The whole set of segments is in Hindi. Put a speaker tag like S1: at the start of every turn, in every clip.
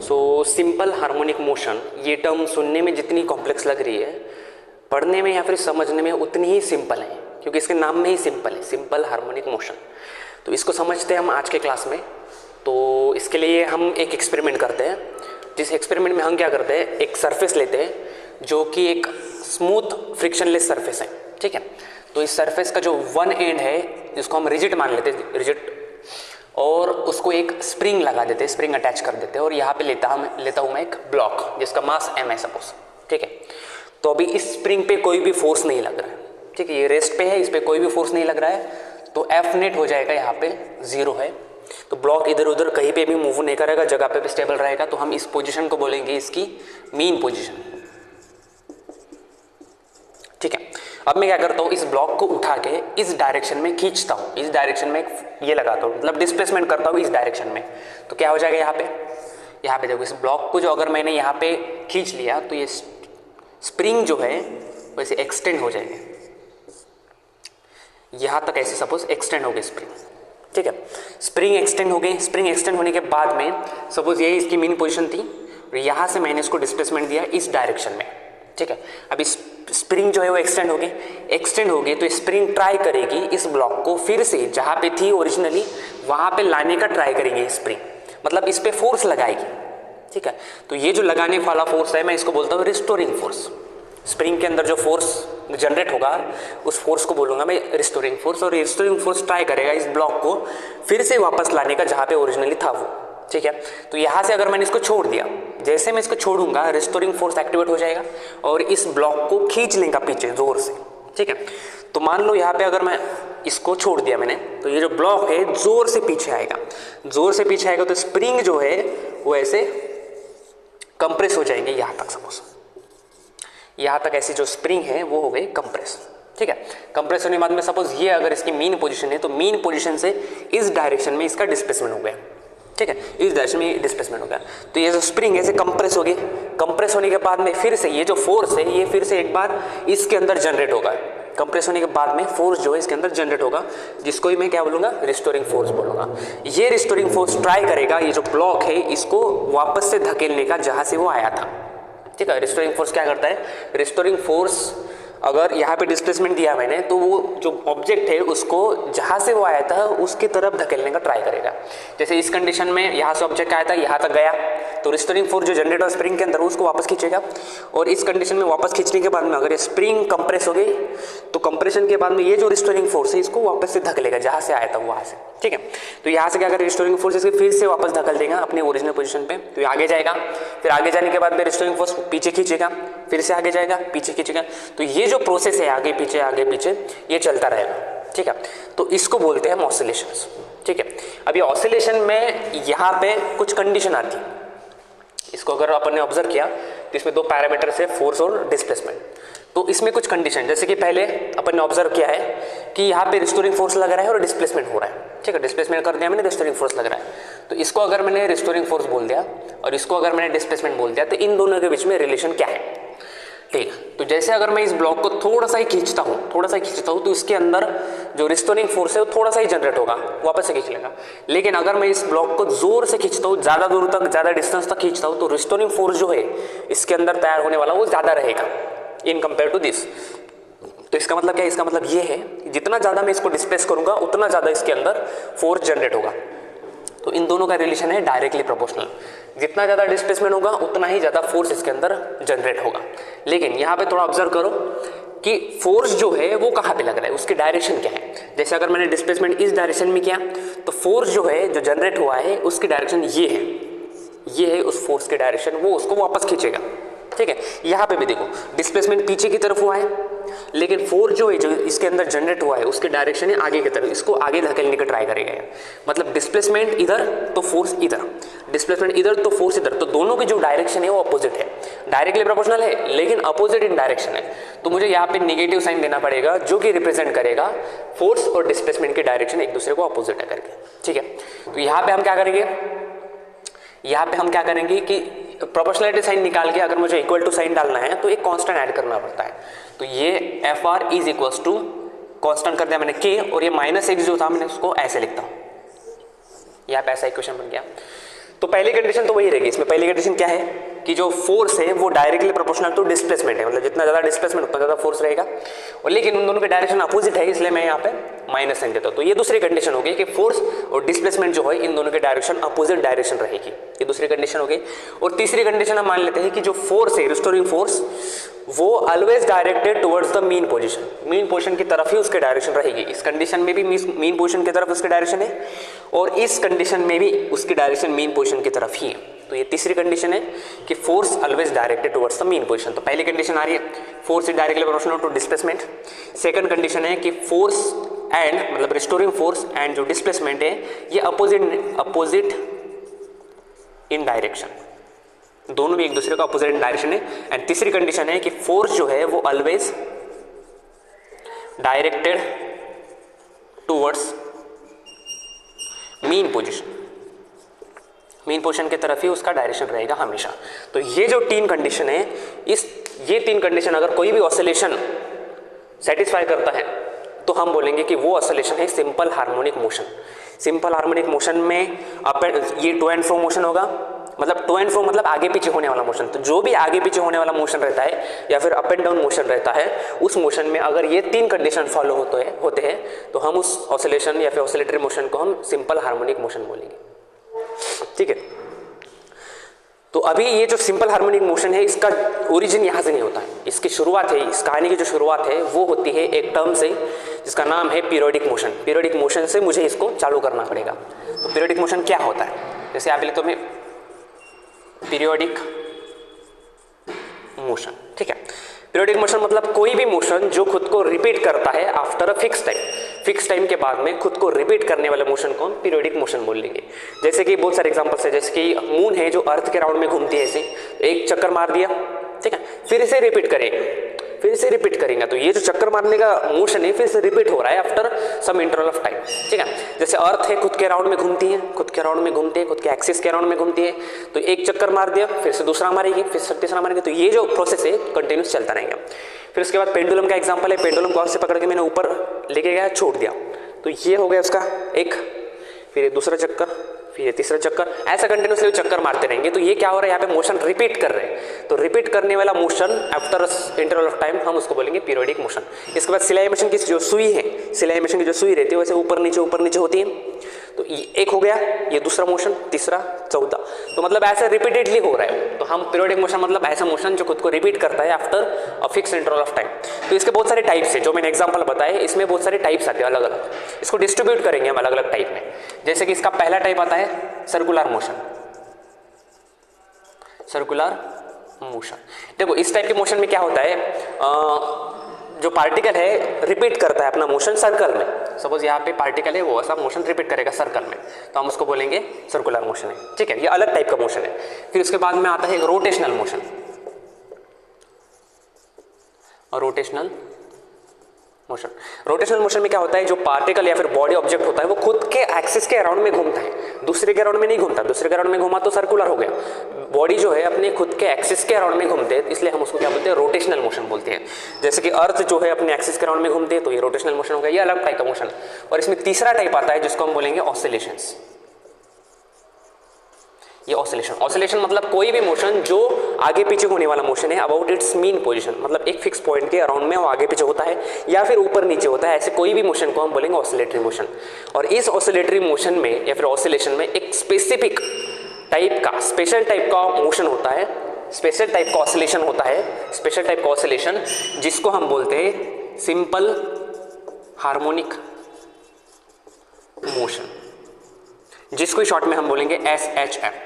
S1: सो सिंपल हार्मोनिक मोशन, ये टर्म सुनने में जितनी कॉम्प्लेक्स लग रही है, पढ़ने में या फिर समझने में उतनी ही सिंपल है, क्योंकि इसके नाम में ही सिंपल है, सिंपल हार्मोनिक मोशन। तो इसको समझते हैं हम आज के क्लास में। तो इसके लिए हम एक एक्सपेरिमेंट करते हैं, जिस एक्सपेरिमेंट में हम क्या करते हैं, एक सरफेस लेते हैं जो कि एक स्मूथ फ्रिक्शनलेस सरफेस है, ठीक है। तो इस सरफेस का जो वन एंड है जिसको हम रिजिड मान लेते हैं, रिजिड, और उसको एक स्प्रिंग लगा देते हैं, स्प्रिंग अटैच कर देते हैं, और यहाँ पे लेता हूँ मैं एक ब्लॉक जिसका मास m है सपोज, ठीक है। तो अभी इस स्प्रिंग पे कोई भी फोर्स नहीं लग रहा है, ठीक है, ये रेस्ट पे है, इस पे कोई भी फोर्स नहीं लग रहा है, तो F नेट हो जाएगा यहाँ पे 0 है। तो ब्लॉक इधर उधर कहीं पे भी मूव नहीं करेगा, जगह पे भी स्टेबल रहेगा। तो हम इस पोजीशन को बोलेंगे इसकी मीन पोजीशन, ठीक है। अब मैं क्या करता हूँ, इस ब्लॉक को उठा के इस डायरेक्शन में खींचता हूँ, इस डायरेक्शन में ये लगाता हूँ, मतलब डिस्प्लेसमेंट करता हूँ इस डायरेक्शन में। तो क्या हो जाएगा यहाँ पे देखो, इस ब्लॉक को जो अगर मैंने यहाँ पे खींच लिया तो ये स्प्रिंग जो है वैसे एक्सटेंड हो जाएंगे, यहाँ तक ऐसे सपोज एक्सटेंड हो गई स्प्रिंग, ठीक है। स्प्रिंग एक्सटेंड हो गई, स्प्रिंग एक्सटेंड होने के बाद में सपोज ये इसकी मेन पोजीशन थी, और यहाँ से मैंने इसको डिस्प्लेसमेंट दिया इस डायरेक्शन में, ठीक है। अब इस स्प्रिंग जो है वो एक्सटेंड हो गई, तो स्प्रिंग ट्राई करेगी इस ब्लॉक को फिर से जहाँ पे थी ओरिजिनली वहाँ पे लाने का ट्राई करेंगे स्प्रिंग, मतलब इस पे फोर्स लगाएगी, ठीक है। तो ये जो लगाने वाला फोर्स है मैं इसको बोलता हूँ रिस्टोरिंग फोर्स। स्प्रिंग के अंदर जो फोर्स जनरेट होगा उस फोर्स को बोलूँगा मैं रिस्टोरिंग फोर्स, और रिस्टोरिंग फोर्स ट्राई करेगा इस ब्लॉक को फिर से वापस लाने का जहाँ पे ओरिजिनली था वो, ठीक है। तो यहाँ से अगर मैंने इसको छोड़ दिया, जैसे मैं इसको छोड़ूंगा रिस्टोरिंग फोर्स एक्टिवेट हो जाएगा और इस ब्लॉक को खींच लेगा पीछे जोर से, ठीक है। तो मान लो यहाँ पे अगर मैं इसको छोड़ दिया मैंने, तो ये जो ब्लॉक है जोर से पीछे आएगा, जोर से पीछे आएगा, तो स्प्रिंग जो है वो ऐसे कंप्रेस हो जाएंगे यहाँ तक, सपोज यहाँ तक ऐसी जो स्प्रिंग है वो हो गई कंप्रेस, ठीक है। कंप्रेस होने के बाद में सपोज ये अगर इसकी मीन पोजीशन है, तो मीन पोजीशन से इस डायरेक्शन में इसका डिस्प्लेसमेंट हो गया, ठीक है, इस डायरेक्शन में डिस्प्लेसमेंट हो गया। तो ये जो स्प्रिंग ऐसे कंप्रेस हो गई, कंप्रेस होने के बाद में फिर से ये जो फोर्स है ये फिर से एक बार इसके अंदर जनरेट होगा, कंप्रेस होने के बाद में फोर्स जो है इसके अंदर जनरेट होगा, जिसको ही मैं क्या बोलूँगा, रिस्टोरिंग फोर्स बोलूँगा। ये रिस्टोरिंग फोर्स ट्राई करेगा ये जो ब्लॉक है इसको वापस से धकेलने का जहाँ से वो आया था, ठीक है। रिस्टोरिंग फोर्स क्या करता है, रिस्टोरिंग फोर्स अगर यहाँ पे डिस्प्लेसमेंट दिया मैंने तो वो जो ऑब्जेक्ट है उसको जहाँ से वो आया था उसकी तरफ धकेलने का ट्राई करेगा। जैसे इस कंडीशन में यहाँ से ऑब्जेक्ट आया था, यहाँ तक गया, तो रिस्टोरिंग फोर्स जो जनरेट हुआ स्प्रिंग के अंदर उसको वापस खींचेगा, और इस कंडीशन में वापस खींचने के बाद में अगर ये स्प्रिंग कंप्रेस हो गई तो कंप्रेशन के बाद में ये जो रिस्टोरिंग फोर्स है इसको वापस से धकेलेगा जहाँ से आया था वहाँ से, ठीक है। तो यहाँ से क्या करेगा, रिस्टोरिंग फोर्स इसके फिर से वापस धकेल देगा अपने ओरिजिनल पोजीशन पे, तो ये आगे जाएगा, फिर आगे जाने के बाद में रिस्टोरिंग फोर्स पीछे खींचेगा, फिर से आगे जाएगा, पीछे खींचेगा। तो ये जो प्रोसेस है आगे पीछे ये चलता रहेगा, ठीक है। तो इसको बोलते हैं हम ऑसिलेशंस, ठीक है। अब ये ऑसिलेशन में यहाँ पे कुछ कंडीशन आती है, इसको अगर अपन ने ऑब्जर्व किया तो इसमें दो पैरामीटर्स है, फोर्स और डिस्प्लेसमेंट। तो इसमें कुछ कंडीशन, जैसे कि पहले अपन ने ऑब्जर्व किया है कि यहाँ पे रिस्टोरिंग फोर्स लग रहा है और डिस्प्लेसमेंट हो रहा है, ठीक है। डिस्प्लेसमेंट कर दिया मैंने, रिस्टोरिंग फोर्स लग रहा है, तो इसको अगर मैंने रिस्टोरिंग फोर्स बोल दिया और इसको अगर मैंने डिस्प्लेसमेंट बोल दिया, तो इन दोनों के बीच में रिलेशन क्या है, ठीक है। तो जैसे अगर मैं इस ब्लॉक को थोड़ा सा ही खींचता हूँ तो इसके अंदर जो रिस्टोरिंग फोर्स है वो थोड़ा सा ही जनरेट होगा, वापस से खींच लेगा। लेकिन अगर मैं इस ब्लॉक को जोर से खींचता हूँ, ज़्यादा दूर तक, ज़्यादा डिस्टेंस तक खींचता हूँ, तो रिस्टोरिंग फोर्स जो है इसके अंदर तैयार होने वाला वो ज़्यादा रहेगा इन कंपेयर टू दिस। तो इसका मतलब क्या है, इसका मतलब ये है जितना ज़्यादा मैं इसको डिस्प्लेस करूँगा उतना ज़्यादा इसके अंदर फोर्स जनरेट होगा। तो इन दोनों का रिलेशन है डायरेक्टली प्रोपोर्शनल, जितना ज़्यादा डिस्प्लेसमेंट होगा उतना ही ज़्यादा फोर्स इसके अंदर जनरेट होगा। लेकिन यहाँ पे थोड़ा ऑब्जर्व करो कि फोर्स जो है वो कहाँ पे लग रहा है, उसकी डायरेक्शन क्या है। जैसे अगर मैंने डिस्प्लेसमेंट इस डायरेक्शन में किया तो फोर्स जो है जो जनरेट हुआ है उसकी डायरेक्शन ये है उस फोर्स की डायरेक्शन, वो उसको वापस खींचेगा, ठीक है। यहाँ पे भी देखो डिस्प्लेसमेंट पीछे की तरफ हुआ है, लेकिन फोर्स जो है जो इसके अंदर जनरेट हुआ है उसकी डायरेक्शन है आगे की तरफ, इसको आगे धकेलने का ट्राई करेगा। मतलब डिस्प्लेसमेंट इधर तो फोर्स इधर, डिस्प्लेसमेंट इधर तो फोर्स इधर, तो दोनों की जो डायरेक्शन है वो अपोजिट है, डायरेक्टली प्रोपोर्शनल है लेकिन अपोजिट इन डायरेक्शन है। तो मुझे यहाँ पे नेगेटिव साइन देना पड़ेगा जो कि रिप्रेजेंट करेगा फोर्स और डिस्प्लेसमेंट की डायरेक्शन एक दूसरे को अपोजिट है करके, ठीक है। तो यहाँ पे हम क्या करेंगे, कि प्रोपोर्शनलिटी साइन निकाल के अगर मुझे इक्वल टू साइन डालना है तो एक कांस्टेंट ऐड करना पड़ता है। तो ये F R is equals to constant कर दिया मैंने के, और ये -x जो था मैंने उसको ऐसे लिखता हूँ, यहाँ पे ऐसा इक्वेशन बन गया। तो पहली कंडीशन तो वही रहेगी। इसमें पहली कंडीशन क्या है कि जो फोर्स है वो डायरेक्टली प्रोपोर्शनल टू डिस्प्लेसमेंट है, मतलब जितना ज़्यादा डिस्प्लेसमेंट उतना ज़्यादा फोर्स रहेगा, और लेकिन उन दोनों के डायरेक्शन अपोजिट है, इसलिए मैं यहाँ पे माइनस साइन देता हूँ। तो ये दूसरी कंडीशन होगी कि फोर्स और डिस्प्लेसमेंट जो है इन दोनों के डायरेक्शन अपोजिट डायरेक्शन रहेगी, ये दूसरी कंडीशन होगी। और तीसरी कंडीशन हम मान लेते हैं कि जो फोर्स है, रिस्टोरिंग फोर्स, वो always directed towards the mean position, mean position की तरफ ही उसके डायरेक्शन रहेगी। इस कंडीशन में भी मीन पोजीशन की तरफ उसकी डायरेक्शन है, और इस कंडीशन में भी उसकी डायरेक्शन मीन पोजीशन की तरफ ही है। तो ये तीसरी कंडीशन है कि force always directed towards the mean position. तो पहली कंडीशन आ रही है force is directly proportional to displacement. Second condition है कि फोर्स एंड मतलब रिस्टोरिंग फोर्स एंड जो डिस्प्लेसमेंट है ये अपोजिट इन डायरेक्शन, दोनों भी एक दूसरे का अपोजिट इन डायरेक्शन है। एंड तीसरी कंडीशन है कि फोर्स जो है वो always directed towards mean position, mean position की तरफ ही उसका डायरेक्शन रहेगा हमेशा। तो ये जो तीन कंडीशन है, ये तीन कंडीशन अगर कोई भी ऑसिलेशन सेटिस्फाई करता है तो हम बोलेंगे कि वो ऑसिलेशन है simple harmonic motion. Simple harmonic motion में ये टू एंड फ्रो मोशन होगा, मतलब टू एंड फ्रो मतलब आगे पीछे होने वाला मोशन। तो जो भी आगे पीछे होने वाला मोशन रहता है या फिर अप एंड डाउन मोशन रहता है, उस मोशन में अगर ये तीन कंडीशन फॉलो होते हैं तो हम उस ऑसिलेशन या फिर ऑसिलेटरी मोशन को हम सिंपल हार्मोनिक मोशन बोलेंगे। ठीक है, तो अभी ये जो सिंपल हार्मोनिक मोशन है इसका ओरिजिन यहाँ से नहीं होता है, इसकी शुरुआत है, इस कहानी की जो शुरुआत है वो होती है एक टर्म से जिसका नाम है पीरियोडिक मोशन। पीरियोडिक मोशन से मुझे इसको चालू करना पड़ेगा। तो पीरियोडिक मोशन क्या होता है, जैसे आप लिखते हो पीरियोडिक मोशन। ठीक है, पीरियोडिक मोशन मतलब कोई भी मोशन जो खुद को रिपीट करता है आफ्टर अ फिक्स टाइम के बाद में खुद को रिपीट करने वाले मोशन को हम पीरियोडिक मोशन बोल लेंगे। जैसे कि बहुत सारे एग्जांपल्स है, जैसे कि मून है जो अर्थ के राउंड में घूमती है, ऐसे एक चक्कर मार दिया, ठीक है, फिर से रिपीट करेंगे, तो ये जो चक्कर मारने का मोशन है फिर से रिपीट हो रहा है after some interval of time. ठीक है, जैसे अर्थ है खुद के राउंड में घूमती है, खुद के एक्सिस के राउंड में घूमती है, तो एक चक्कर मार दिया, फिर से दूसरा मारेगी, फिर से तीसरा मारेगी, तो ये जो प्रोसेस है कंटिन्यूस चलता रहेगा। फिर उसके बाद पेंडुलम का एग्जांपल है, पेंडुलम को से पकड़ के मैंने ऊपर लेके गया, छोड़ दिया, तो ये हो गया उसका एक, फिर दूसरा चक्कर, फिर तीसरा चक्कर, ऐसा कंटिन्यूसली चक्कर मारते रहेंगे। तो ये क्या हो रहा है, यहाँ पे मोशन रिपीट कर रहे हैं, तो रिपीट करने वाला motion after interval of time हम उसको बोलेंगे पीरियोडिक मोशन। इसके बाद सिलाई मशीन की जो सुई है, सिलाई मशीन की जो सुई रहती है वैसे ऊपर नीचे होती है, तो एक हो गया, ये दूसरा मोशन, तीसरा, चौथा, तो मतलब ऐसा रिपीटेडली हो रहा है। तो हम पीरियोडिक मोशन मतलब ऐसा मोशन जो खुद को रिपीट करता है after a fix interval of time. तो इसके बहुत सारे टाइप्स है, जो मैंने एग्जांपल बताए इसमें बहुत सारे टाइप्स आते हैं अलग अलग, इसको डिस्ट्रीब्यूट करेंगे हम अलग अलग टाइप में। जैसे कि इसका पहला टाइप आता है सर्कुलर मोशन। देखो इस टाइप के मोशन में क्या होता है, जो पार्टिकल है रिपीट करता है अपना मोशन सर्कल में। सपोज यहाँ पे पार्टिकल है वो ऐसा मोशन रिपीट करेगा सर्कल में, तो हम उसको बोलेंगे सर्कुलर मोशन है। ठीक है, ये अलग टाइप का मोशन है। फिर उसके बाद में आता है रोटेशनल मोशन। रोटेशनल मोशन में क्या होता है, जो पार्टिकल या फिर बॉडी ऑब्जेक्ट होता है वो खुद के एक्सिस के अराउंड में घूमता है, दूसरे के अराउंड में नहीं घूमता। दूसरे के अराउंड में घूमा तो सर्कुलर हो गया, बॉडी जो है अपने खुद के एक्सिस के अराउंड में घूमते हैं, इसलिए हम उसको क्या बोलते हैं, रोटेशनल मोशन बोलते हैं। जैसे कि अर्थ जो है अपने एक्सिस के अराउंड में घूमते हैं, तो ये रोटेशनल मोशन हो गया, ये अलग टाइप का मोशन। और इसमें तीसरा टाइप आता है जिसको हम बोलेंगे ऑसिलेशंस। ये ऑसिलेशन मतलब कोई भी मोशन जो आगे पीछे होने वाला मोशन है अबाउट इट्स मीन पोजीशन, मतलब एक फिक्स पॉइंट के अराउंड में वो आगे पीछे होता है या फिर ऊपर नीचे होता है, ऐसे कोई भी मोशन को हम बोलेंगे ऑसिलेटरी मोशन। और इस ऑसिलेटरी मोशन में या फिर ऑसिलेशन में एक स्पेसिफिक टाइप का स्पेशल टाइप का मोशन होता है, स्पेशल टाइप का ऑसिलेशन होता है, स्पेशल टाइप का ऑसिलेशन जिसको हम बोलते हैं सिंपल हार्मोनिक मोशन, जिसको शॉर्ट में हम बोलेंगे SHM।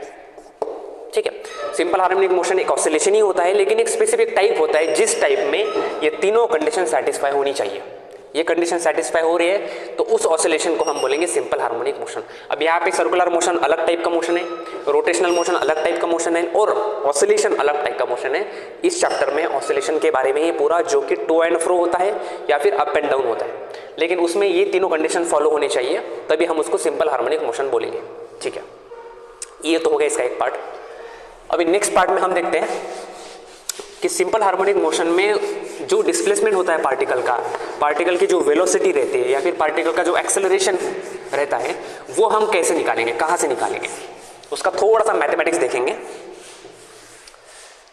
S1: ठीक है, सिंपल हार्मोनिक मोशन एक ऑसिलेशन ही होता है, लेकिन एक स्पेसिफिक टाइप होता है जिस टाइप में ये तीनों कंडीशन सेटिस्फाई होनी चाहिए। ये कंडीशन सेटिस्फाई हो रही है तो उस ऑसिलेशन को हम बोलेंगे सिंपल हार्मोनिक मोशन। अब यहाँ पे सर्कुलर मोशन अलग टाइप का मोशन है, रोटेशनल मोशन अलग टाइप का मोशन है और ऑसिलेशन अलग टाइप का मोशन है। इस चैप्टर में ऑसिलेशन के बारे में ही पूरा, जो कि टू एंड फ्रो होता है या फिर अप एंड डाउन होता है, लेकिन उसमें ये तीनों कंडीशन फॉलो होनी चाहिए, तभी हम उसको सिंपल हार्मोनिक मोशन बोलेंगे। ठीक है, ये तो हो गया इसका एक पार्ट। अभी नेक्स्ट पार्ट में हम देखते हैं कि सिंपल हार्मोनिक मोशन में जो डिस्प्लेसमेंट होता है पार्टिकल की जो वेलोसिटी रहती है या फिर पार्टिकल का जो एक्सेलरेशन रहता है, वो हम कैसे निकालेंगे, कहाँ से निकालेंगे। उसका थोड़ा सा मैथमेटिक्स देखेंगे।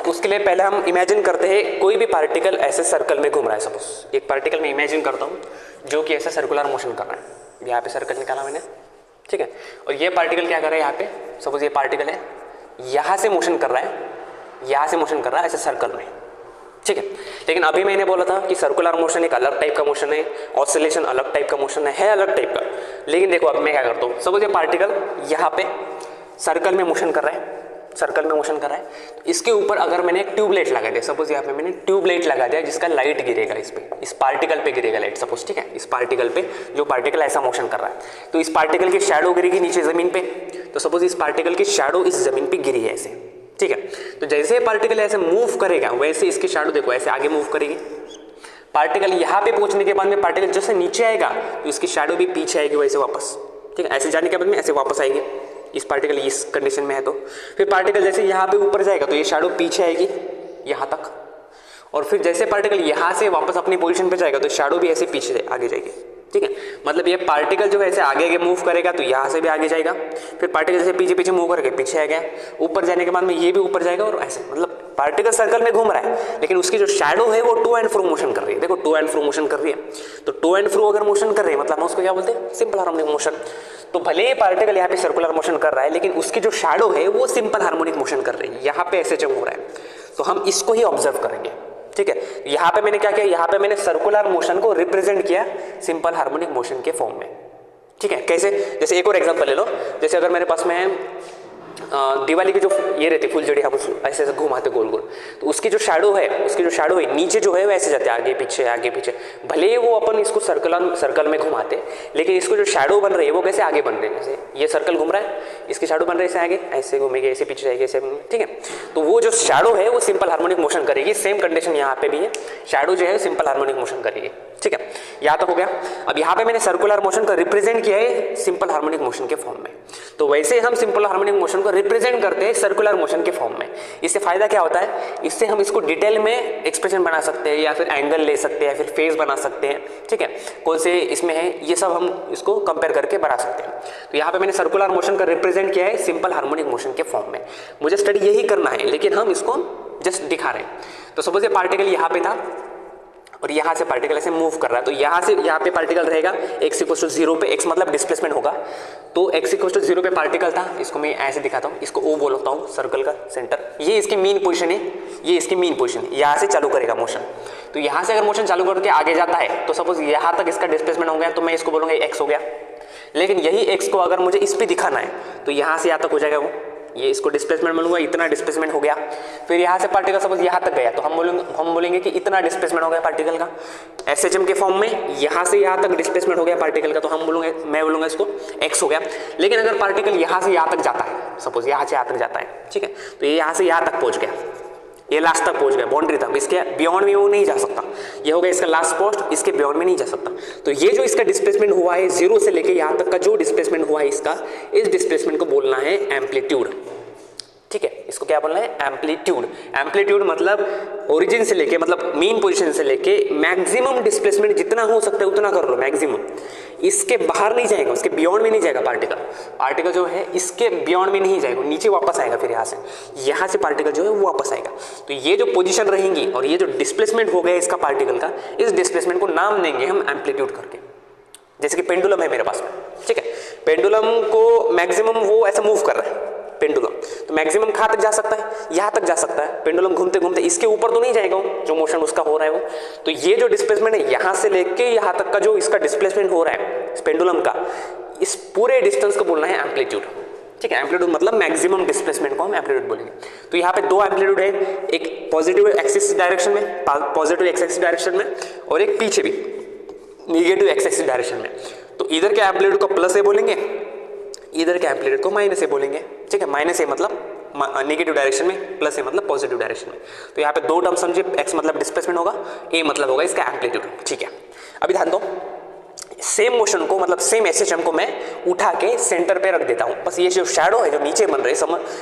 S1: उसके लिए पहले हम इमेजिन करते हैं कोई भी पार्टिकल ऐसे सर्कल में घूम रहा है। सपोज एक पार्टिकल मैं इमेजिन करता हूँ जो कि ऐसे सर्कुलर मोशन कर रहा है। यहाँ पे सर्कल निकाला मैंने, ठीक है, और ये पार्टिकल क्या कर रहा है, यहाँ पे सपोज ये पार्टिकल है, यहाँ से मोशन कर रहा है, यहाँ से मोशन कर रहा है ऐसे सर्कल में, ठीक है। लेकिन अभी मैंने बोला था कि सर्कुलर मोशन एक अलग टाइप का मोशन है, ऑसिलेशन अलग टाइप का मोशन है अलग टाइप का। लेकिन देखो अब मैं क्या करता हूँ, सपोज ये पार्टिकल यहाँ पे सर्कल में मोशन कर रहा है, सर्कल में मोशन कर रहा है, तो इसके ऊपर अगर मैंने एक ट्यूबलाइट लगा दिया, सपोज यहाँ पे मैंने ट्यूबलाइट लगा दिया जिसका लाइट गिरेगा इस पे, इस पार्टिकल पे गिरेगा लाइट सपोज, ठीक है, इस पार्टिकल पे जो पार्टिकल ऐसा मोशन कर रहा है, तो इस पार्टिकल की शैडो गिरेगी नीचे जमीन पे। तो सपोज इस पार्टिकल की शैडो इस जमीन पे गिरी है ऐसे, ठीक है। तो जैसे पार्टिकल ऐसे मूव करेगा वैसे इसकी शैडो देखो ऐसे आगे मूव करेगी। पार्टिकल यहाँ पे पहुंचने के बाद में पार्टिकल जैसे नीचे आएगा तो इसकी शैडो भी पीछे आएगी वैसे वापस, ठीक है। ऐसे जाने के बाद में ऐसे वापस आएगी, इस पार्टिकल इस कंडीशन में है तो फिर पार्टिकल जैसे यहाँ पे ऊपर जाएगा तो ये शैडो पीछे आएगी यहाँ तक, और फिर जैसे पार्टिकल यहाँ से वापस अपनी पोजीशन पे जाएगा तो शैडो भी ऐसे पीछे आगे जाएगी, ठीक है। मतलब ये पार्टिकल जो है ऐसे आगे आगे मूव करेगा तो यहाँ से भी आगे जाएगा, फिर पार्टिकल जैसे पीछे पीछे मूव करके पीछे आ गया, ऊपर जाने के बाद में ये भी ऊपर जाएगा, और ऐसे मतलब पार्टिकल सर्कल में घूम रहा है लेकिन उसकी जो शैडो है वो टू एंड फ्रो मोशन कर रही है। देखो टू एंड फ्रो मोशन कर रही है, तो टू एंड फ्रो अगर मोशन कर रही है मतलब हम उसको क्या बोलते हैं, सिंपल हार्मोनिक मोशन। तो भले ही पार्टिकल यहाँ पे सर्कुलर मोशन कर रहा है लेकिन उसकी जो शैडो है वो सिंपल हार्मोनिक मोशन कर रही है, यहाँ पे ऐसे जम हो रहा है, तो हम इसको ही ऑब्जर्व करेंगे, ठीक है। यहाँ पे मैंने क्या किया, यहाँ पे मैंने सर्कुलर मोशन को रिप्रेजेंट किया सिंपल हार्मोनिक मोशन के फॉर्म में, ठीक है। कैसे, जैसे एक और एग्जांपल ले लो, जैसे अगर मेरे पास में दिवाली की जो ये रहती फुलझड़ी, हम ऐसे ऐसे घुमाते गोल गोल, तो उसकी जो शैडो है, उसकी जो शैडो है नीचे जो है वो ऐसे जाते आगे पीछे, भले ही वो अपन इसको सर्कल में घुमाते लेकिन इसको जो शैडो बन रही है वो कैसे आगे बन रही है, जैसे ये सर्कल घूम रहा है, इसकी शैडो बन रही है ऐसे आगे, ऐसे घूमेगी, ऐसे पीछे जाएगी, ऐसे, ठीक है। तो वो जो शैडो है वो सिंपल हार्मोनिक मोशन करेगी। सेम कंडीशन यहाँ पे भी है, शैडो जो है सिंपल हार्मोनिक मोशन करेगी, ठीक है। यहाँ तक हो गया। अब यहाँ पे मैंने सर्कुलर मोशन को रिप्रेजेंट किया है सिंपल हार्मोनिक मोशन के फॉर्म में, तो वैसे हम सिंपल हार्मोनिक मोशन को रिप्रेजेंट करते हैं सर्कुलर मोशन के फॉर्म में। इससे फायदा क्या होता है, इससे हम इसको डिटेल में एक्सप्रेशन बना सकते हैं, या फिर एंगल ले सकते हैं, या फिर फेज बना सकते हैं, ठीक है, कौन से इसमें है ये सब हम इसको कंपेयर करके बना सकते हैं। तो यहाँ पे मैंने सर्कुलर मोशन का रिप्रेजेंट किया है सिंपल हार्मोनिक मोशन के फॉर्म में। मुझे स्टडी यही करना है लेकिन हम इसको जस्ट दिखा रहे हैं। तो सपोज ये पार्टिकल यहाँ पे था और यहाँ से पार्टिकल ऐसे मूव कर रहा है, तो यहाँ से यहाँ पे पार्टिकल रहेगा x = 0 पे, x मतलब डिस्प्लेसमेंट होगा, तो x = 0 पे पार्टिकल था, इसको मैं ऐसे दिखाता हूँ, इसको O बोलता हूँ, सर्कल का सेंटर, ये इसकी मीन पोजीशन है, ये इसकी मीन पोजीशन है, यहाँ से चालू करेगा मोशन। तो यहाँ से अगर मोशन चालू करके आगे जाता है तो सपोज यहाँ तक इसका डिस्प्लेसमेंट हो गया तो मैं इसको बोलूँगा x हो गया। लेकिन यही x को अगर मुझे इस पर दिखाना है तो यहाँ से यहाँ तक हो जाएगा वो, ये इसको डिस्प्लेसमेंट मिलूंगा, इतना डिस्प्लेसमेंट हो गया। फिर यहाँ से पार्टिकल सपोज यहाँ तक गया तो हम बोलेंगे कि इतना डिस्प्लेसमेंट हो गया पार्टिकल का SHM के फॉर्म में। यहाँ से यहाँ तक डिस्प्लेसमेंट हो गया पार्टिकल का तो मैं बोलूँगा इसको x हो गया। लेकिन अगर पार्टिकल यहाँ से यहाँ तक जाता है, सपोज यहाँ से यहाँ तक जाता है, ठीक है, तो ये यहाँ से यहाँ तक पहुँच गया, ये लास्ट तक पहुंच गया, बाउंड्री तक, इसके बियॉन्ड में वो नहीं जा सकता, ये हो गया इसका लास्ट पोस्ट, इसके बियॉन्ड में नहीं जा सकता। तो ये जो इसका डिस्प्लेसमेंट हुआ है 0 से लेके यहाँ तक का जो डिस्प्लेसमेंट हुआ है इसका, इस डिस्प्लेसमेंट को बोलना है एम्पलीट्यूड, ठीक है। इसको क्या बोलना है, एम्पलीट्यूड। एम्पलीट्यूड मतलब ओरिजिन से लेके, मतलब मेन पोजीशन से लेके मैक्सिमम डिस्प्लेसमेंट जितना हो सकता है उतना कर लो, मैक्सिमम, इसके बाहर नहीं जाएगा, उसके बियॉन्ड में नहीं जाएगा पार्टिकल जो है इसके बियॉन्ड में नहीं जाएगा, नीचे वापस आएगा, फिर यहाँ से पार्टिकल जो है वो वापस आएगा। तो ये जो पोजीशन रहेंगी और ये जो डिस्प्लेसमेंट हो गया इसका पार्टिकल का, इस डिस्प्लेसमेंट को नाम देंगे हम एम्पलीट्यूड करके। जैसे कि पेंडुलम है मेरे पास में, ठीक है, पेंडुलम को मैक्सिमम वो ऐसा मूव कर रहा है पेंडुलम, तो मैक्सिमम कहाँ तक जा सकता है, यहाँ तक जा सकता है। पेंडुलम घूमते घूमते इसके ऊपर तो नहीं जाएगा जो मोशन उसका हो रहा है वो। तो ये जो डिस्प्लेसमेंट है यहाँ से लेके यहाँ तक का जो इसका डिस्प्लेसमेंट हो रहा है इस पेंडुलम का, इस पूरे डिस्टेंस को बोलना है एम्पलीट्यूड, ठीक है। एम्पलीट्यूड मतलब मैक्सिमम डिस्प्लेसमेंट को हम एम्पलीट्यूड बोलेंगे। तो यहाँ पे दो एम्पलीट्यूड है, एक पॉजिटिव एक्सिस डायरेक्शन में, पॉजिटिव एक्स एक्सिस डायरेक्शन में, और एक पीछे भी निगेटिव एक्स एक्सिस डायरेक्शन में। तो इधर के एम्पलीट्यूड को प्लस ए बोलेंगे, इधर के एम्पलीट्यूड को माइनस ए बोलेंगे, ठीक है। माइनस ए मतलब नेगेटिव डायरेक्शन में, प्लस ए मतलब पॉजिटिव डायरेक्शन में। तो यहाँ पे दो टर्म समझिए, x मतलब डिस्प्लेसमेंट होगा, a मतलब होगा इसका एम्पलीट्यूड, ठीक है। अभी ध्यान दो, सेम मोशन को मतलब सेम SHM को मैं उठा के सेंटर पे रख देता हूँ। बस ये जो शैडो है जो नीचे बन रही है,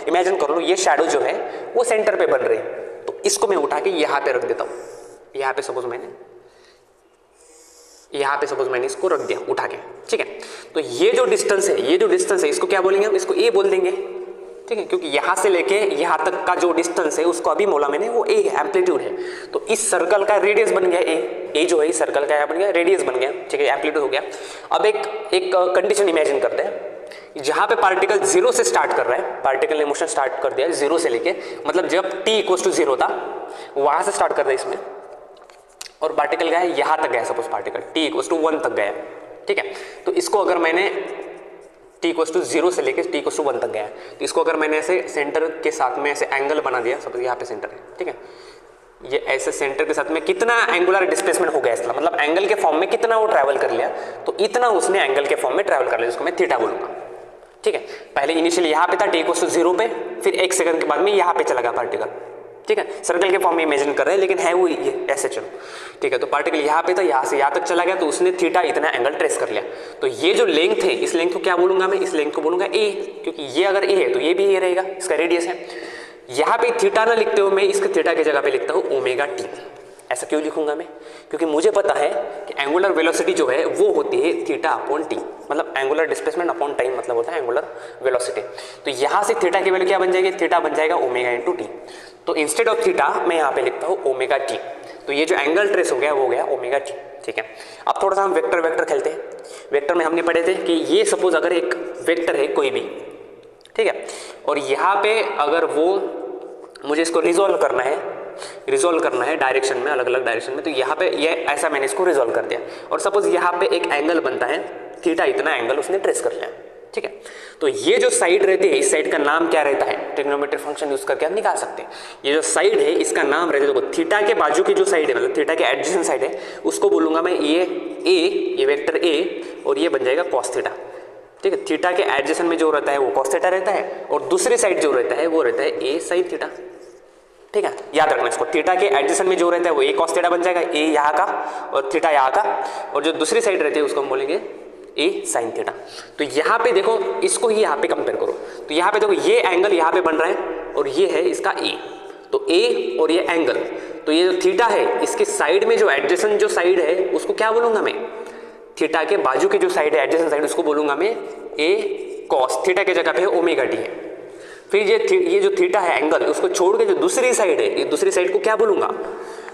S1: इमेजिन कर लो ये शैडो जो है वो सेंटर पे बन रही है, तो इसको मैं उठा के यहाँ पे रख देता हूँ। यहाँ पे सपोज मैंने इसको रख दिया उठा के, ठीक है। तो ये जो डिस्टेंस है इसको क्या बोलेंगे हम, इसको a बोल देंगे, ठीक है, क्योंकि यहाँ से लेके यहाँ तक का जो डिस्टेंस है उसको अभी बोला मैंने वो ए है, एम्पलीट्यूड है। तो इस सर्कल का रेडियस बन गया ए जो है इस सर्कल का बन गया रेडियस बन गया, ठीक है, एम्पलीट्यूड हो गया। अब एक कंडीशन इमेजिन करते हैं जहाँ पे पार्टिकल जीरो से स्टार्ट कर रहा है, पार्टिकल ने मोशन स्टार्ट कर दिया जीरो से लेके, मतलब जब t इक्वल टू 0 था वहाँ से स्टार्ट कर दिया इसमें, और पार्टिकल गया है यहाँ तक गया, suppose particle t equal to 1 तक गया, ठीक है। तो इसको अगर मैंने t इक्वल टू 0 से लेके t इक्वल टू 1 तक गया है, तो इसको अगर मैंने ऐसे सेंटर के साथ में ऐसे एंगल बना दिया, सपोज यहाँ पे सेंटर है, ठीक है, ये ऐसे सेंटर के साथ में कितना एंगुलर डिस्प्लेसमेंट हो गया इसका मतलब एंगल के फॉर्म में कितना वो ट्रैवल कर लिया, तो इतना उसने एंगल के फॉर्म में ट्रैवल कर लिया, जिसको मैं थीटा बोलूंगा, ठीक है। पहले इनिशियली यहाँ पे था t इक्वल टू 0 पे, फिर 1 सेकंड के बाद में यहाँ पे चला गया पार्टिकल, ठीक है, सर्कल के फॉर्म में इमेजिन कर रहे हैं लेकिन है वो ये ऐसे चलो, ठीक है। तो पार्टिकल यहाँ पे था, यहाँ से यहाँ तक चला गया, तो उसने थीटा इतना एंगल ट्रेस कर लिया। तो ये जो लेंथ है इस लेंथ को क्या बोलूंगा मैं, इस लेंथ को बोलूंगा ए, क्योंकि ये अगर ए है तो ये भी ए रहेगा, इसका रेडियस है। यहाँ पे थीटा ना लिखते हो मैं इसके थीटा की जगह पे लिखता हूँ ओमेगा टी। ऐसा क्यों लिखूंगा मैं, क्योंकि मुझे पता है कि एंगुलर वेलोसिटी जो है वो होती है थीटा अपॉन टी, मतलब एंगुलर डिस्प्लेसमेंट अपॉन टाइम मतलब होता है एंगुलर वेलोसिटी। तो यहाँ से थीटा की वैल्यू क्या बन जाएगी, थीटा बन जाएगा ओमेगा इंटू टी। तो इंस्टेड ऑफ थीटा मैं यहाँ पे लिखता हूँ ओमेगा टी, तो ये जो एंगल ट्रेस हो गया वो हो गया ओमेगा टी, ठीक है। अब थोड़ा सा हम वेक्टर खेलते हैं। वेक्टर में हमने पढ़े थे कि ये सपोज अगर एक वेक्टर है कोई भी, ठीक है, और यहाँ पे अगर वो मुझे इसको रिजोल्व करना है डायरेक्शन में, अलग अलग डायरेक्शन में, तो यहाँ पे ये ऐसा मैंने इसको रिजोल्व कर दिया, और सपोज यहाँ पे एक एंगल बनता है थीटा, इतना एंगल उसने ट्रेस कर लिया, ठीक है। तो ये जो साइड रहती है इस साइड का नाम क्या रहता है, ट्रिग्नोमेट्रिक फंक्शन यूज करके हम निकाल सकते हैं। ये जो साइड है इसका नाम रहता है, देखो थीटा के बाजू की जो साइड है मतलब थीटा के एडजेसेंट साइड है उसको बोलूंगा मैं ये वेक्टर ए, और ये बन जाएगा कॉस थीटा, ठीक है। थीटा के एडजेसेंट में जो रहता है वो कॉस थीटा रहता है, और दूसरी साइड जो रहता है वो रहता है ए साइन थीटा, ठीक है। याद रखना इसको, थीटा के एडजेसेंट में जो रहता है वो ए कॉस थीटा बन जाएगा, ए यहाँ का और थीटा यहाँ का, और जो दूसरी साइड रहती है उसको हम बोलेंगे ए साइन थीटा। तो यहाँ पे देखो इसको ही यहाँ पे कंपेयर करो, तो यहाँ पे देखो ये एंगल यहाँ पे बन रहा है और ये है इसका ए, तो ए और ये एंगल, तो ये जो थीटा है इसकी साइड में जो एडजेसेंट जो साइड है उसको क्या बोलूंगा मैं, थीटा के बाजू की जो साइड है एडजेसेंट साइड उसको बोलूंगा मैं ए कॉस थीटा की जगह पे ओमेगा टी है। फिर ये जो थीटा है एंगल उसको छोड़ के जो दूसरी साइड है, ये दूसरी साइड को क्या बोलूंगा,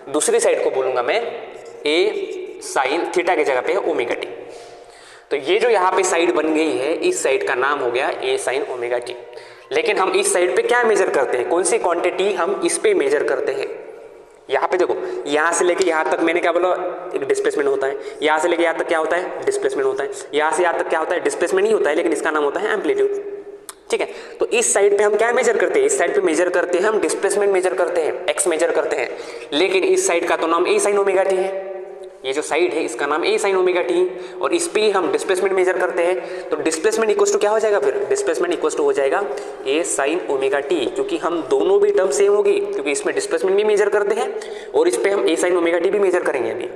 S1: दूसरी साइड को बोलूंगा मैं ए साइन थीटा की जगह पे ओमेगा टी। तो ये जो यहाँ पे साइड बन गई है इस साइड का नाम हो गया ए साइन ओमेगा टी। लेकिन हम इस साइड पे क्या मेजर करते हैं, कौन सी क्वांटिटी हम इस पे मेजर करते हैं। यहाँ पे देखो यहाँ से लेके यहाँ तक मैंने क्या बोला, एक डिस्प्लेसमेंट होता है, यहाँ से लेके यहाँ तक क्या होता है, डिस्प्लेसमेंट होता है, यहाँ से यहाँ तक क्या होता है, डिस्प्लेसमेंट ही होता है, लेकिन इसका नाम होता है एम्पलीट्यूड, ठीक है। तो इस साइड पे हम क्या मेजर करते हैं, इस साइड पे मेजर करते हैं हम डिस्प्लेसमेंट मेजर करते हैं, एक्स मेजर करते हैं, लेकिन इस साइड का तो नाम ए साइन ओमेगा टी है, ये जो साइड है इसका नाम ए साइन ओमेगा टी, और इस पे हम डिस्प्लेसमेंट मेजर करते हैं। तो डिस्प्लेसमेंट इक्वल टू क्या हो जाएगा, फिर डिस्प्लेसमेंट इक्वल टू हो जाएगा ए साइन ओमेगा टी, क्योंकि हम दोनों भी टर्म सेम होगी, क्योंकि इसमें डिस्प्लेसमेंट भी मेजर करते हैं और इस पे हम ए साइन ओमेगा टी भी मेजर करेंगे अभी।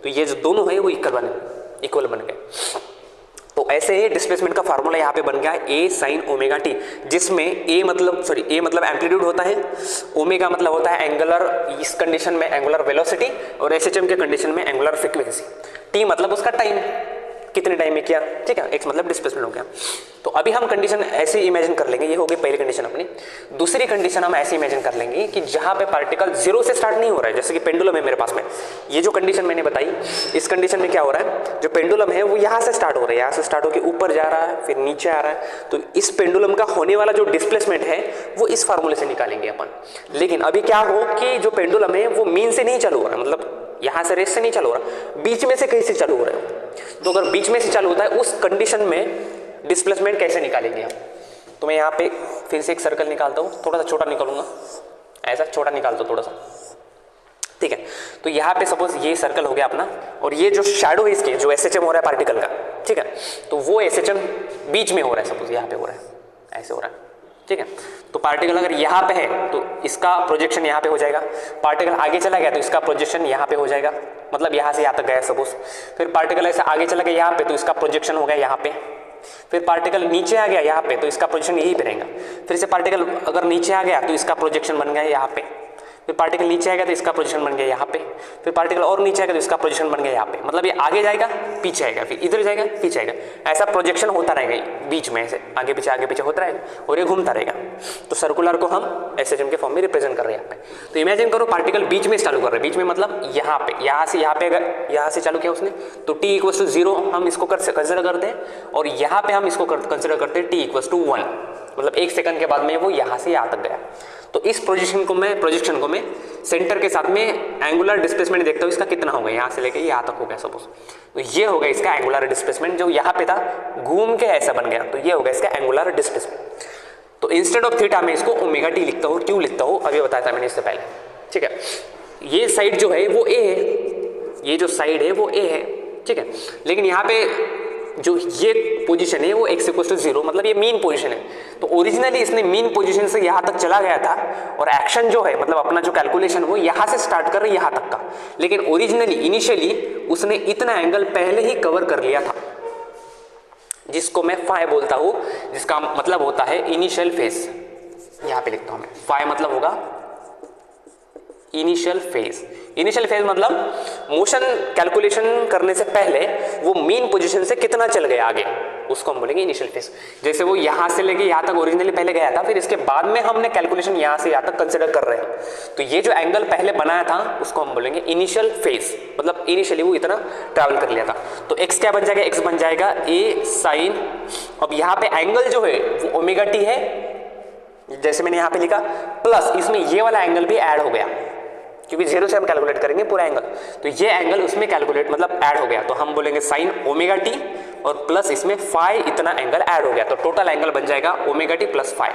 S1: तो ये जो दोनों है वो इक्वल बन गए। तो ऐसे ही डिस्प्लेसमेंट का फार्मूला यहाँ पे बन गया ए साइन ओमेगा टी, जिसमें ए मतलब एम्पलीट्यूड होता है, ओमेगा मतलब होता है एंगुलर, इस कंडीशन में एंगुलर वेलोसिटी, और एसएचएम के कंडीशन में एंगुलर फ्रीक्वेंसी, टी मतलब उसका टाइम, कितने टाइम में किया, ठीक है, एक्स मतलब डिस्प्लेसमेंट हो गया। तो अभी हम कंडीशन ऐसे इमेजिन कर लेंगे, ये हो गई पहली कंडीशन अपनी। दूसरी कंडीशन हम ऐसे इमेजिन कर लेंगे कि जहां पे पार्टिकल जीरो से स्टार्ट नहीं हो रहा है, जैसे कि पेंडुलम है मेरे पास में, ये जो कंडीशन मैंने बताई, इस कंडीशन में क्या हो रहा है, जो पेंडुलम है वो यहाँ से स्टार्ट हो रहा है, यहाँ से स्टार्ट होकर ऊपर जा रहा है फिर नीचे आ रहा है। तो इस पेंडुलम का होने वाला जो डिस्प्लेसमेंट है वो इस फार्मूले से निकालेंगे अपन। लेकिन अभी क्या हो कि जो पेंडुलम है वो मीन से नहीं चालू हो रहा है, मतलब यहाँ से रेस से नहीं चालू हो रहा, बीच में से कहीं से चालू हो रहा है। तो अगर बीच में से चालू होता है उस कंडीशन में डिस्प्लेसमेंट कैसे निकालेंगे हम। तो मैं यहाँ पे फिर से एक सर्कल निकालता हूँ, थोड़ा सा छोटा निकालूंगा, ऐसा छोटा निकालता हूँ थोड़ा सा, ठीक है। तो यहाँ पे सपोज ये सर्कल हो गया अपना, और ये जो शैडो है इसके, जो एसएचएम हो रहा है पार्टिकल का, ठीक है, तो वो एसएचएम बीच में हो रहा है, सपोज यहाँ पे हो रहा है, ऐसे हो रहा है, ठीक है। तो पार्टिकल अगर यहाँ पे है तो इसका प्रोजेक्शन यहाँ पे हो जाएगा, पार्टिकल आगे चला गया तो इसका प्रोजेक्शन यहाँ पे हो जाएगा, मतलब यहाँ से यहाँ तक गया सपोज। फिर पार्टिकल ऐसे आगे चला गया यहाँ पे तो इसका प्रोजेक्शन हो गया यहाँ पे। फिर पार्टिकल नीचे आ गया यहाँ पे तो इसका प्रोजेक्शन यहीं पे रहेगा। फिर से पार्टिकल अगर नीचे आ गया तो इसका प्रोजेक्शन बन गया यहाँ पे। फिर पार्टिकल नीचे आएगा तो इसका पोजीशन बन गया यहाँ पे, फिर पार्टिकल और नीचे आएगा तो इसका पोजीशन बन गया यहाँ पे। मतलब ये आगे जाएगा पीछे आएगा, फिर इधर जाएगा पीछे आएगा, ऐसा प्रोजेक्शन होता रहेगा बीच में, ऐसे आगे पीछे होता रहेगा और ये घूमता रहेगा। तो सर्कुलर को हम एसएचएम के फॉर्म में रिप्रेजेंट कर रहे हैं यहाँ पे। तो इमेजिन करो पार्टिकल बीच में चालू कर रहे हैं, बीच में मतलब यहाँ पे, यहाँ से अगर यहाँ से चालू किया उसने तो t = 0 हम इसको कंसिडर करते हैं, और यहाँ पे हम इसको कंसिडर करते हैं t = 1, मतलब 1 सेकंड के बाद में वो यहाँ से यहाँ तक गया। तो इस प्रोजेक्शन को मैं सेंटर के साथ में एंगुलर डिस्प्लेसमेंट देखता हूँ इसका कितना होगा, यहाँ से लेके यहाँ तक हो गया सपोज, तो ये होगा इसका एंगुलर डिस्प्लेसमेंट। जो यहाँ पे था घूम के ऐसा बन गया, तो ये होगा इसका एंगुलर डिस्प्लेसमेंट। तो इंस्टेड ऑफ थीटा में इसको ओमेगा टी लिखता हूँ। क्यों लिखता हूँ अभी बताया था मैंने इससे पहले, ठीक है। ये साइड जो है वो ए है, ये जो साइड है वो ए है, ठीक है। लेकिन यहाँ पे जो ये पोजीशन है वो x = 0, मतलब ये मीन पोजीशन है। तो ओरिजिनली इसने मीन पोजीशन से यहाँ तक चला गया था, और एक्शन जो है मतलब अपना जो कैलकुलेशन वो यहाँ से स्टार्ट कर रहे हैं यहाँ तक का, लेकिन ओरिजिनली इनिशियली उसने इतना एंगल पहले ही कवर कर लिया था, जिसको मैं फाई बोलता हूँ, जिसका मतलब होता है इनिशियल फेज। यहाँ पे लिखता हूँ मैं, फाई मतलब होगा इनिशियल फेज। इनिशियल फेज मतलब मोशन कैलकुलेशन करने से पहले वो मीन पोजीशन से कितना चल गया आगे, उसको हम बोलेंगे इनिशियल फेज। जैसे वो यहाँ से लेके यहाँ तक ओरिजिनली पहले गया था, फिर इसके बाद में हमने कैलकुलेशन यहाँ से यहाँ तक कंसिडर कर रहे हैं, तो ये जो एंगल पहले बनाया था उसको हम बोलेंगे इनिशियल फेज, मतलब इनिशियली वो इतना ट्रैवल कर लिया था। तो एक्स क्या बन जाएगा, एक्स बन जाएगा a sin, अब यहाँ पे एंगल जो है वो ओमेगा टी है, जैसे मैंने यहाँ पे लिखा, प्लस इसमें ये वाला एंगल भी ऐड हो गया, क्योंकि 0 से हम कैलकुलेट करेंगे पूरा एंगल, तो ये एंगल उसमें कैलकुलेट मतलब ऐड हो गया, तो हम बोलेंगे साइन ओमेगा टी और प्लस इसमें फाई इतना एंगल ऐड हो गया, तो टोटल एंगल बन जाएगा ओमेगा टी प्लस फाई।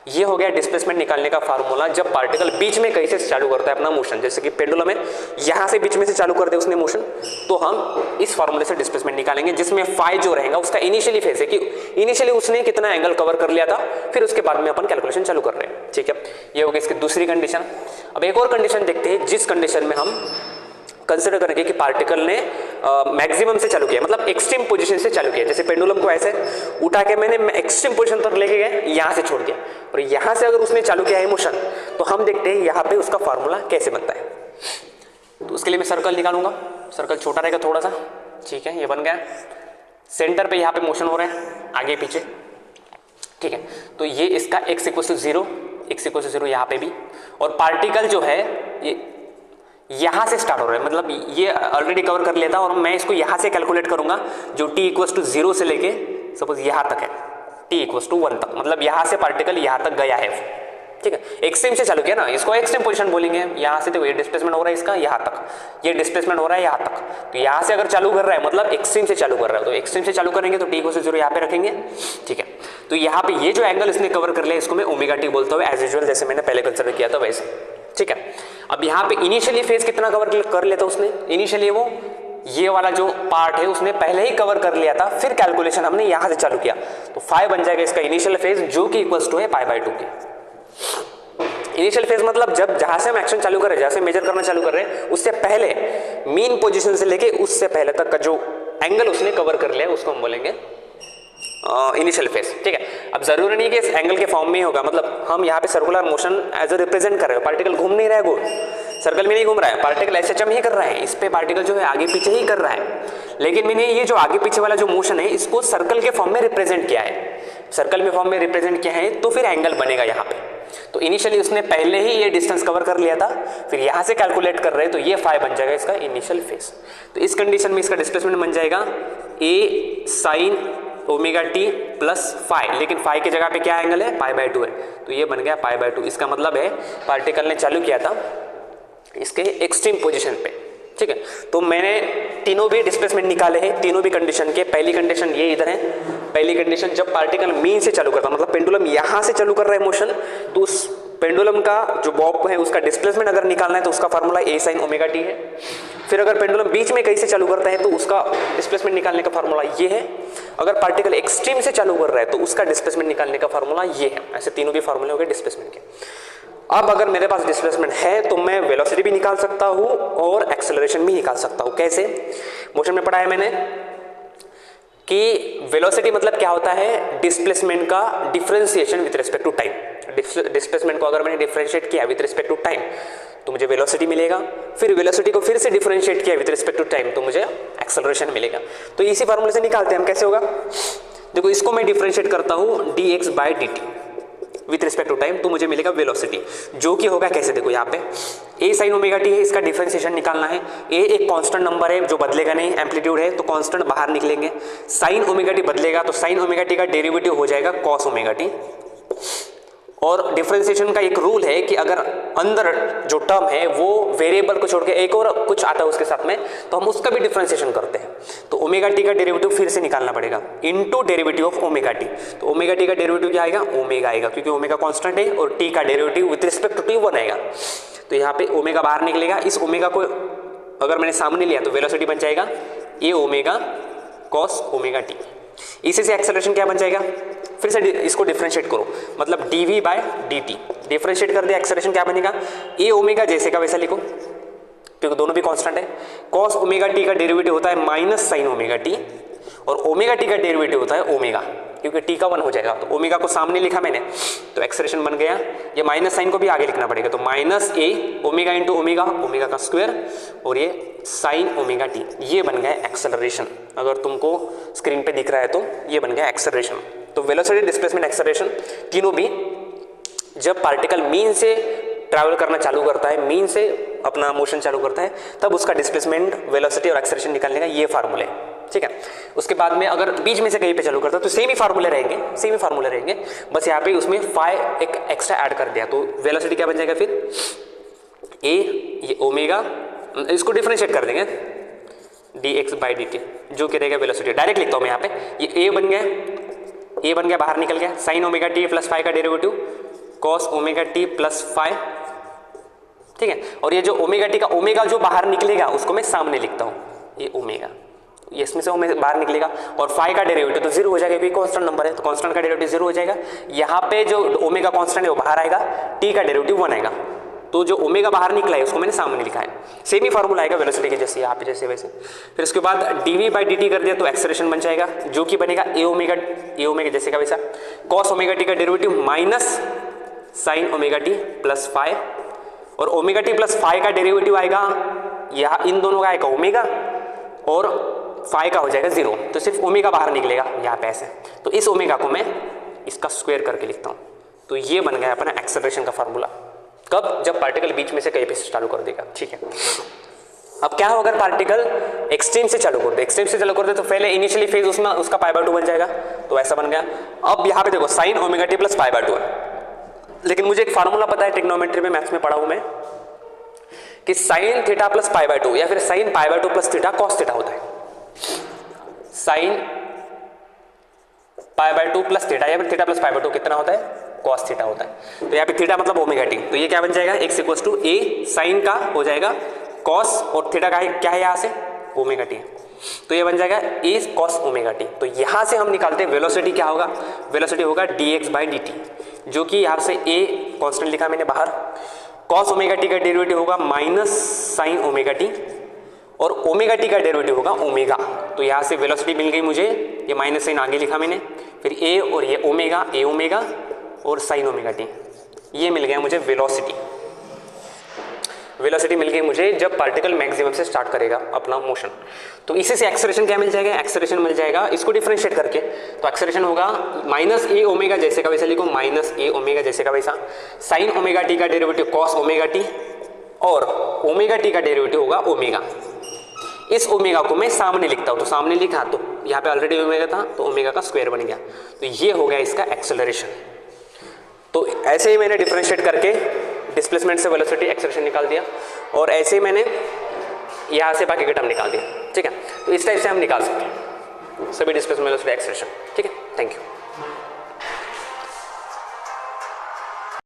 S1: ये हो गया डिस्प्लेसमेंट निकालने का फार्मूला, जब पार्टिकल बीच में कहीं से चालू करता है अपना मोशन, जैसे कि पेंडुलम है यहाँ से बीच में से चालू कर दे उसने मोशन, तो हम इस फार्मूले से डिस्प्लेसमेंट निकालेंगे, जिसमें फाई जो रहेगा उसका इनिशियली फेज है कि इनिशियली उसने कितना एंगल कवर कर लिया था, फिर उसके बाद में अपन कैलकुलेशन चालू कर रहे हैं, ठीक है। ये हो गया इसकी दूसरी कंडीशन। अब एक और कंडीशन देखते हैं, जिस कंडीशन में हम कंसिडर करेंगे कि पार्टिकल ने मैक्सिमम से चालू किया, मतलब एक्सट्रीम पोजीशन से चालू किया। जैसे पेंडुलम को ऐसे उठा के मैंने एक्सट्रीम पोजीशन पर लेके गए, यहाँ से छोड़ दिया, और यहाँ से अगर उसने चालू किया है मोशन, तो हम देखते हैं यहाँ पे उसका फार्मूला कैसे बनता है। तो उसके लिए मैं सर्कल निकालूंगा, सर्कल छोटा रहेगा थोड़ा सा, ठीक है। ये बन गया, सेंटर पे यहाँ पे मोशन हो रहा है आगे पीछे, ठीक है। तो ये इसका x = 0, x = 0 यहाँ पे भी, और पार्टिकल जो है ये यहाँ से स्टार्ट हो रहा है, मतलब ये ऑलरेडी कवर कर लेता, और मैं इसको यहाँ से कैलकुलेट करूंगा, जो t = 0 से लेके सपोज यहाँ तक है, t = 1 तक, मतलब यहाँ से पार्टिकल यहाँ तक गया है, ठीक है। एक्सट्रीम से चालू किया ना, इसको एक्सट्रीम पोजीशन बोलेंगे। यहाँ से तो ये डिस्प्लेसमेंट हो रहा है इसका यहाँ तक, ये डिस्प्लेसमेंट हो रहा है यहाँ तक, तो यहाँ से अगर चालू कर रहा है मतलब एक्सट्रीम से चालू कर रहा है, तो एक्सट्रीम से चालू करेंगे तो t = 0 यहाँ पे रखेंगे, ठीक है। तो यहाँ पे ये जो एंगल इसने कवर कर लिया इसको मैं ओमेगा टी बोलता हूँ, एज यूजुअल जैसे मैंने पहले कंसिडर किया था वैसे, ठीक है। अब यहाँ पे इनिशियली फेज कितना कवर कर लेता उसने, इनिशियली वो ये वाला जो पार्ट है उसने पहले ही कवर कर लिया था, फिर कैलकुलेशन हमने यहाँ से चालू किया, तो फाई बन जाएगा इसका इनिशियल फेज, जो कि इक्वल्स टू है π/2 के। इनिशियल फेज मतलब जब जहां से हम एक्शन चालू कर रहे हैं, जहां से मेजर करना चालू कर रहे हैं, उससे पहले मीन पोजीशन से लेके उससे पहले तक का जो एंगल उसने कवर कर लिया उसको हम बोलेंगे इनिशियल फेज, ठीक है। अब जरूरी नहीं कि इस एंगल के फॉर्म में ही होगा, मतलब हम यहाँ पे circular motion as a represent कर रहे हो, पार्टिकल घूम नहीं रहा है, गोल सर्कल में नहीं घूम रहा है, पार्टिकल एसएचएम ही कर रहा है, इस पे पार्टिकल जो है आगे पीछे ही कर रहा है, लेकिन मैंने ये जो आगे पीछे वाला जो मोशन है इसको सर्कल के फॉर्म में रिप्रेजेंट किया है, सर्कल में फॉर्म में रिप्रेजेंट किया है, तो फिर एंगल बनेगा यहाँ पे। तो इनिशियली उसने पहले ही ये डिस्टेंस कवर कर लिया था, फिर यहाँ से कैलकुलेट कर रहे हैं, तो ये फाई बन जाएगा इसका इनिशियल फेज। तो इस कंडीशन में इसका डिस्प्लेसमेंट बन जाएगा a sin omega t plus phi, लेकिन फाई की जगह पे क्या एंगल है π/2 है, तो ये बन गया π/2। इसका मतलब है पार्टिकल ने चालू किया था इसके एक्सट्रीम पोजीशन पे, ठीक है। तो मैंने तीनों भी डिस्प्लेसमेंट निकाले हैं, तीनों भी कंडीशन के। पहली कंडीशन ये इधर है, पहली कंडीशन जब पार्टिकल मीन से चालू करता, मतलब पेंडुलम यहाँ से चालू कर रहा है मोशन, तो उस पेंडुलम का जो बॉब है उसका डिस्प्लेसमेंट अगर निकालना है तो उसका formula a sin omega T है। फिर अगर पेंडुलम बीच में कहीं से चालू करता है तो उसका डिस्प्लेसमेंट निकालने का फार्मूला ये है। अगर पार्टिकल एक्सट्रीम से चालू कर रहा है तो उसका डिस्प्लेसमेंट निकालने का फार्मूला ये है। ऐसे तीनों भी फार्मूले हो गए डिस्प्लेसमेंट के। अब अगर मेरे पास डिस्प्लेसमेंट है तो मैं वेलोसिटी भी निकाल सकता हूँ और एक्सेलरेशन भी निकाल सकता हूँ। कैसे? मोशन में पढ़ा है मैंने कि वेलोसिटी मतलब क्या होता है, डिस्प्लेसमेंट का differentiation with respect to time. Displacement को अगर मैंने डिफरेंशिएट किया विद रिस्पेक्ट टू टाइम तो मुझे वेलोसिटी मिलेगा, फिर वेलोसिटी को फिर से डिफरेंशिएट किया विद रिस्पेक्ट टू टाइम तो मुझे एक्सेलरेशन मिलेगा। तो इसी फार्मूले से निकालते हैं हम, कैसे होगा, देखो इसको मैं डिफरेंशिएट करता हूँ dx by dt with respect to time तो मुझे मिलेगा वेलोसिटी, जो कि होगा कैसे, देखो यहाँ पे a sin ओमेगा टी है, इसका डिफरेंशिएशन निकालना है। a एक कांस्टेंट नंबर है जो बदलेगा नहीं, एम्पलीट्यूड है तो कांस्टेंट बाहर निकलेंगे। sin ओमेगा टी बदलेगा तो sin ओमेगा टी का डेरिवेटिव हो जाएगा cos ओमेगा टी। और डिफरेंशिएशन का एक रूल है कि अगर अंदर जो टर्म है वो वेरिएबल को छोड़ के एक और कुछ आता है उसके साथ में तो हम उसका भी डिफरेंशिएशन करते हैं। तो ओमेगा टी का डेरिवेटिव फिर से निकालना पड़ेगा into derivative of omega T. तो ओमेगा टी का डेरिवेटिव क्या आएगा, ओमेगा आएगा, क्योंकि ओमेगा कांस्टेंट है और टी का derivative with respect to t 1 आएगा। तो यहाँ पे ओमेगा बाहर निकलेगा, इस ओमेगा को अगर मैंने सामने लिया तो वेलोसिटी बन जाएगा ए ओमेगा कॉस ओमेगा टी। इसी से एक्सेलरेशन क्या बन जाएगा, फिर से इसको डिफरेंशिएट करो, मतलब dv बाय dt डिफरेंशिएट कर दिया, एक्सेलरेशन क्या बनेगा, ए ओमेगा जैसे का वैसा लिखो क्योंकि दोनों भी कांस्टेंट है। cos ओमेगा टी का डेरिवेटिव होता है माइनस साइन ओमेगा टी और ओमेगा टी का डेरिवेटिव होता है ओमेगा, क्योंकि टी का 1 हो जाएगा। तो ओमेगा को सामने लिखा मैंने तो एक्सेलरेशन बन गया, ये माइनस साइन को भी आगे लिखना पड़ेगा तो माइनस ए ओमेगा इंटू ओमेगा, ओमेगा का स्क्वायर और ये साइन ओमेगा टी, ये बन गया एक्सेलरेशन। अगर तुमको स्क्रीन पे दिख रहा है तो ये बन गया एक्सेलरेशन। तो वेलोसिटी, डिस्प्लेसमेंट, एक्सेलरेशन तीनों भी जब पार्टिकल मीन से ट्रैवल करना चालू करता है, मीन से अपना मोशन चालू करता है, तब उसका डिस्प्लेसमेंट, वेलोसिटी और एक्सेलरेशन निकालने का ये फार्मूले, ठीक है। उसके बाद में अगर बीच में से कहीं पे चालू करता है तो सेम ही फार्मूले रहेंगे, सेम ही फार्मूले रहेंगे, बस यहाँ पे उसमें फाई एक एक्स्ट्रा ऐड कर दिया। तो वेलोसिटी क्या बन जाएगा फिर, ए ये ओमेगा, इसको डिफरेंशिएट कर देंगे dx बाई dt जो कि रहेगा वेलोसिटी। डायरेक्ट लिखता हूँ मैं यहाँ पे, ये ए बन गया, बाहर निकल गया, sine omega t plus five का derivative cos omega t plus five, ठीक है। और ये जो ओमेगा टी का ओमेगा जो बाहर निकलेगा उसको मैं सामने लिखता हूँ, ये ओमेगा, ये इसमें से ओमेगा बाहर निकलेगा और फाइव का डेरिवेटिव तो जीरो हो जाएगा क्योंकि कांस्टेंट नंबर है, तो कांस्टेंट का डेरिवेटिव जीरो हो जाएगा। यहाँ पे जो ओमेगा कांस्टेंट है वो बाहर आएगा, टी का डेरिवेटिव 1 आएगा, तो जो ओमेगा बाहर निकला है उसको मैंने सामने लिखा है। सेम ही फार्मूला आएगा वेलोसिटी के जैसे यहाँ पे जैसे वैसे। फिर उसके बाद dv बाई dt कर दिया तो एक्सेलरेशन बन जाएगा, जो कि बनेगा ए ओमेगा जैसे का वैसा, कॉस ओमेगा टी का derivative minus sign omega t plus five और ओमेगा टी प्लस फाइव का डेरिवेटिव आएगा, यहाँ इन दोनों का आएगा ओमेगा और फाइव का हो जाएगा जीरो, तो सिर्फ ओमेगा बाहर निकलेगा यहाँ पे ऐसे। तो इस ओमेगा को मैं इसका स्क्वायर करके लिखता हूँ। तो ये बन गया अपना एक्सेलरेशन का फार्मूला। कब, जब पार्टिकल बीच में से कहीं पे चालू कर देगा, ठीक है। अब क्या हो अगर पार्टिकल एक्सट्रीम से चालू कर दे, एक्सट्रीम से चालू कर दे तो पहले इनिशियली फेज उसमें उसका π/2 बन जाएगा, तो ऐसा बन गया। अब यहाँ पे देखो साइन ओमेगा टी प्लस π/2 है, लेकिन मुझे एक फार्मूला पता है, ट्रिग्नोमेट्री में मैथ्स में पढ़ा हूं मैं कि साइन थीटा प्लस π/2 या फिर sine π/2 plus theta cos theta होता है। साइन π/2 प्लस थीटा या फिर थीटा प्लस π/2 कितना होता है, कॉस थीटा होता है। तो यहाँ पे थीटा मतलब ओमेगा टी, तो ये क्या बन जाएगा, x equal to a sine का हो जाएगा कॉस और थीटा का क्या है यहाँ से ओमेगा टी, तो ये बन जाएगा ए कॉस ओमेगा टी। तो यहाँ से हम निकालते हैं वेलोसिटी क्या होगा, वेलोसिटी होगा dx बाई dt, जो कि यहाँ से ए कॉन्स्टेंट लिखा मैंने बाहर, कॉस ओमेगा टी का डेरिवेटिव होगा माइनस साइन ओमेगा टी और ओमेगा टी का डेरिवेटिव होगा ओमेगा। तो यहाँ से वेलोसिटी मिल गई मुझे, ये माइनस साइन आगे लिखा मैंने, फिर ए और ये ओमेगा, ए ओमेगा और साइन ओमेगा टी, ये मिल गया मुझे वेलोसिटी। वेलोसिटी मिल गई मुझे जब पार्टिकल मैक्सिमम से स्टार्ट करेगा अपना मोशन। तो इसी से एक्सेलरेशन क्या मिल जाएगा, एक्सेलरेशन मिल जाएगा इसको डिफरेंशिएट करके, तो एक्सेलरेशन होगा माइनस ए ओमेगा जैसे का वैसा लिखो, माइनस ए ओमेगा जैसे का वैसा, साइन ओमेगा टी का डेरिवेटिव कॉस ओमेगा टी और ओमेगा टी का डेरिवेटिव होगा ओमेगा। इस ओमेगा को मैं सामने लिखता हूं, तो सामने लिखा तो यहाँ पे ऑलरेडी ओमेगा था तो ओमेगा का स्क्वायर बन गया, तो ये हो गया इसका एक्सेलरेशन। तो ऐसे ही मैंने डिफरेंशिएट करके डिस्प्लेसमेंट से वेलोसिटी एक्सेलरेशन निकाल दिया और ऐसे ही मैंने यहाँ से बाकी के टर्म निकाल दिया, ठीक है। तो इस टाइप से हम निकाल सकते हैं सभी डिस्प्लेसमेंट वेलोसिटी एक्सेलरेशन, ठीक है। Thank you.